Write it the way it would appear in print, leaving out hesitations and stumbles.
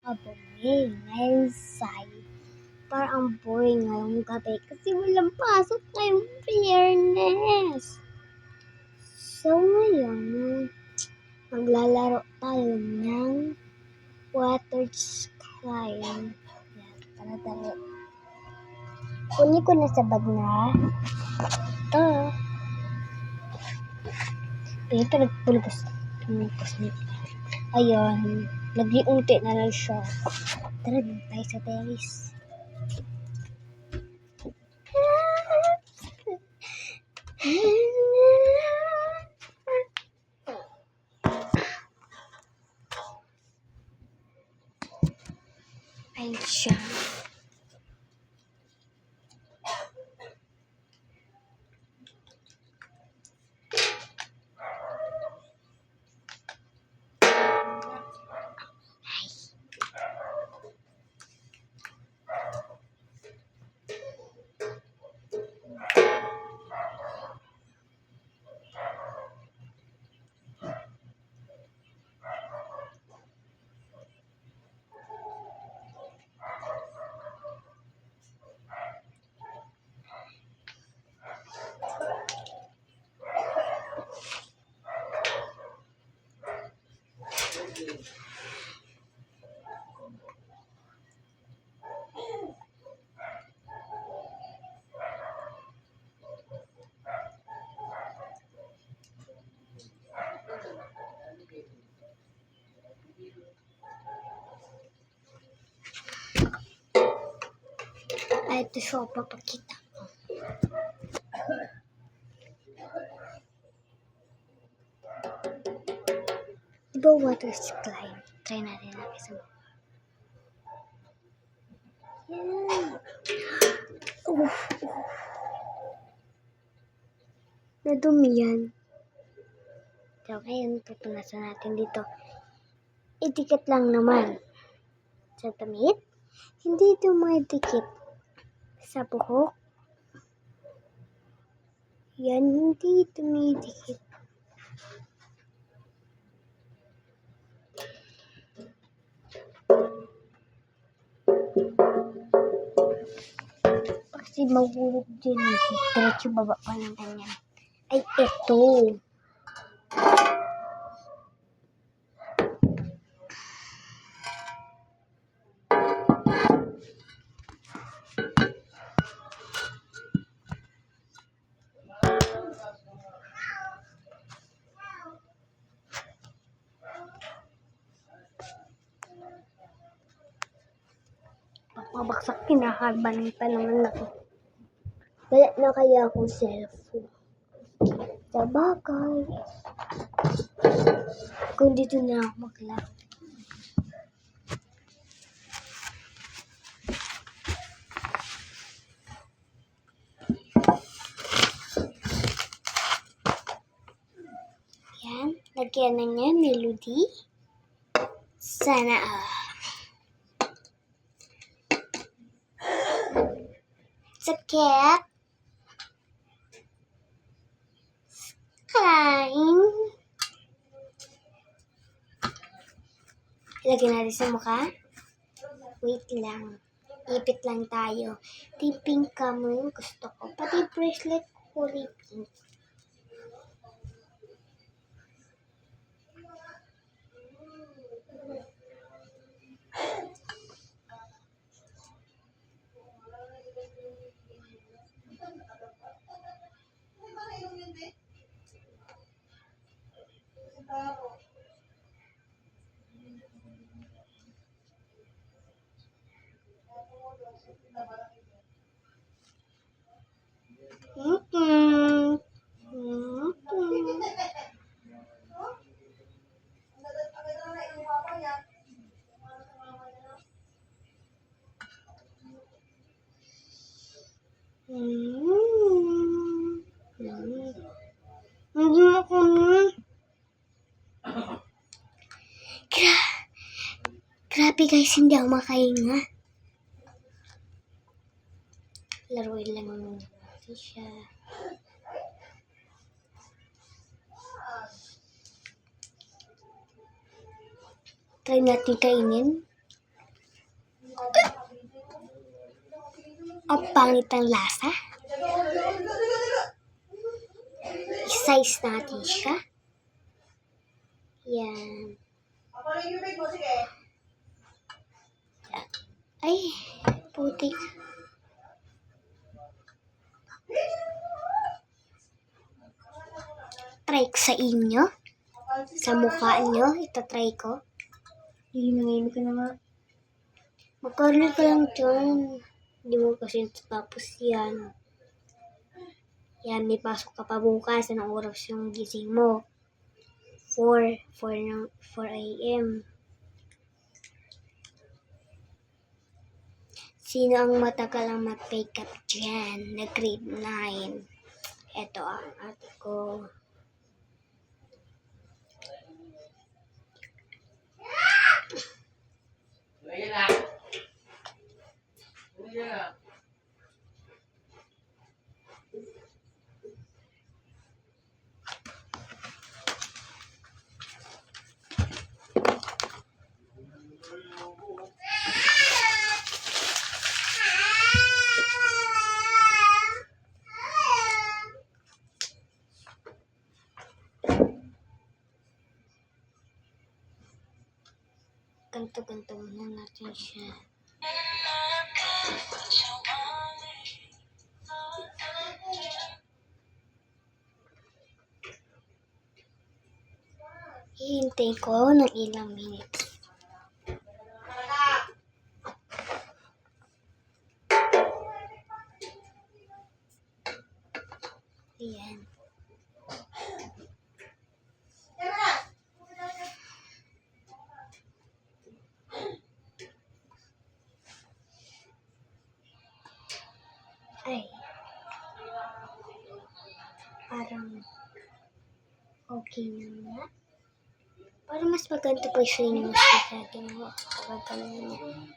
abongay ngayong side. Parang ang boring ngayong gabi kasi walang pasok ngayong fairness. So ngayon, maglalaro tayo ng water slime. Yan, tara dali. Kunin ko na sa bag na. Ito. Ito nagpulgas niya. Ayun, nag-iunti na lang siya. Tara din tayo sa terrace. Ayun siya. Ay, ito siya, papakita ko. Diba water slime? Try natin lang isa mo. Yan. Nadumi yan. So, ngayon, pupunasan natin dito. Idikit lang naman. Sa damit, hindi ito maidikit. Sa buhok, yan, hindi ito maidikit. Kasi mahulog din. Diretso baba pa ng ganyan. Ay, eto. Papabaksak, kinakarbanan pa naman ako. Wala na kaya akong cellphone. Sa bagay. Kung dito na ako maglaro. Yan. Lagyan na niya melody. Sana sakit. Kain. Lagyan natin sa mukha. Wait lang. Ipit lang tayo. Pink ka mo yung gusto ko. Pati bracelet kulay pink. Grabe guys, hindi ako makahinga. Laruin lang natin siya. Try natin kainin. Ang pangit ang lasa. I-size natin siya. Yan. Ay, putik. Try ko sa inyo. Sa mukha nyo. Ito-try ko. Hinangin ka na nga. Magkarli ka lang dyan. Hindi mo kasi tapos yan. Yan, may pasok ka pa bukas. Anong oras yung gising mo? 4 a.m. Sino ang matagal ang mag-makeup dyan? Na grade 9. Ito ang ate ko. Ganto-ganto muna natin siya. Hihintay ko ng ilang minutes. Ayan. Ay. Parang okay na nga. Parang mas maganda pa siya yung mas sa ginawa ko. Kapag ganyan.